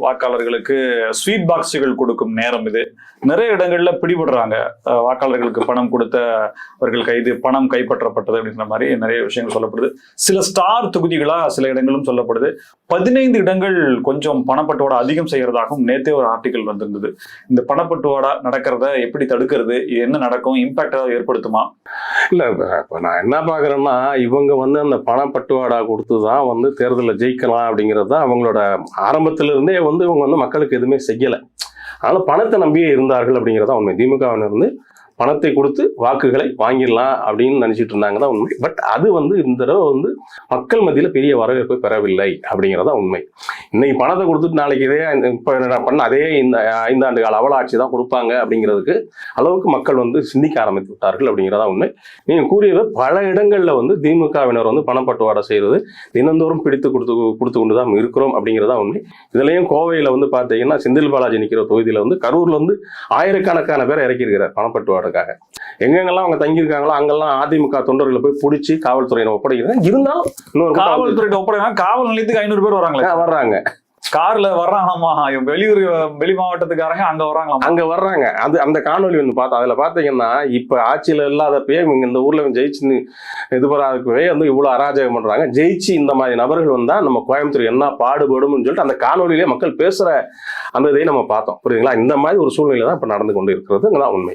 வாக்காளர்களுக்கு ஸ்வீட் பாக்ஸுகள் கொடுக்கும் நேரம் இது. நிறைய இடங்கள்ல பிடிபடுறாங்க. வாக்காளர்களுக்கு பணம் கொடுத்தவர்கள் கைது, பணம் கைப்பற்றப்பட்டது அப்படின்ற மாதிரி நிறைய விஷயங்கள் சொல்லப்படுது. சில ஸ்டார் தொகுதிகளா சில இடங்களும் சொல்லப்படுது. 15 இடங்கள் கொஞ்சம் பணப்பட்டுவாடா அதிகம் செய்யறதாகவும் நேத்தே ஒரு ஆர்டிகல் வந்திருந்தது. இந்த பணப்பட்டுவாடா நடக்கிறத எப்படி தடுக்கிறது, என்ன நடக்கும், இம்பாக்ட் ஏதாவது ஏற்படுத்துமா? இல்ல, இப்ப நான் என்ன பாக்குறேன்னா, இவங்க அந்த பணப்பட்டுவாடா கொடுத்துதான் தேர்தலில் ஜெயிக்கலாம் அப்படிங்கிறது தான் அவங்களோட ஆரம்பத்தில இருந்தே இவங்க மக்களுக்கு எதுவுமே செய்யல. அதனால பணத்தை நம்பியே இருந்தார்கள் அப்படிங்கிறதா உண்மை. திமுகவினர் பணத்தை கொடுத்து வாக்குகளை வாங்கிடலாம் அப்படின்னு நினைச்சிட்டு இருந்தாங்க தான் உண்மை. பட் அது இந்த தடவை மக்கள் மத்தியில பெரிய வரவேற்பை பெறவில்லை அப்படிங்கிறதா உண்மை. இன்னைக்கு பணத்தை கொடுத்துட்டு நாளைக்கு இதே இப்ப பண்ண அதே இந்த 5 ஆண்டு கால அவலாட்சி தான் கொடுப்பாங்க அப்படிங்கிறதுக்கு அளவுக்கு மக்கள் சிந்திக்க ஆரம்பித்து விட்டார்கள் அப்படிங்கிறதா உண்மை. நீங்க கூறியது பல இடங்கள்ல திமுகவினர் பணப்பட்டுவாடை செய்யறது தினந்தோறும் பிடித்து கொடுத்து கொண்டுதான் இருக்கிறோம் அப்படிங்கிறதா உண்மை. இதுலயும் கோவையில பாத்தீங்கன்னா செந்தில் பாலாஜி நிக்கிற தொகுதியில கரூர்ல ஆயிரக்கணக்கான பேர் இறக்கியிருக்கிறார் பணப்பட்டுவாடை. எங்கெங்கெல்லாம் அவங்க தங்கியிருக்காங்களோ அங்கெல்லாம் அதிமுக தொண்டர்களை போய் பிடிச்சி காவல்துறையினர் ஒப்படைக்கிறாங்க. இருந்தாலும் இன்னொரு காவல்துறையிட்ட ஒப்படைக்கிறாங்க. காவல் நிலையத்துக்கு 500 பேர் வர்றாங்க. கார்ல வர்றாங்களாமா, வெளி மாவட்டத்துக்காரங்க அங்க வர்றாங்க. அந்த காணொலி பார்த்தா அதுல பாத்தீங்கன்னா, இப்ப ஆட்சியில இல்லாதப்பே இவங்க இந்த ஊர்ல ஜெயிச்சு இது பண்ணாதப்பவே இவ்வளவு அராஜகம் பண்றாங்க. ஜெயிச்சு இந்த மாதிரி நபர்கள் வந்தா நம்ம கோயம்புத்தூர் என்ன பாடுபடும் சொல்லிட்டு அந்த காணொலியிலே மக்கள் பேசுற அந்த இதை நம்ம பார்த்தோம். புரியுதுங்களா? இந்த மாதிரி ஒரு சூழ்நிலை தான் இப்ப நடந்து கொண்டு இருக்கிறது உண்மை.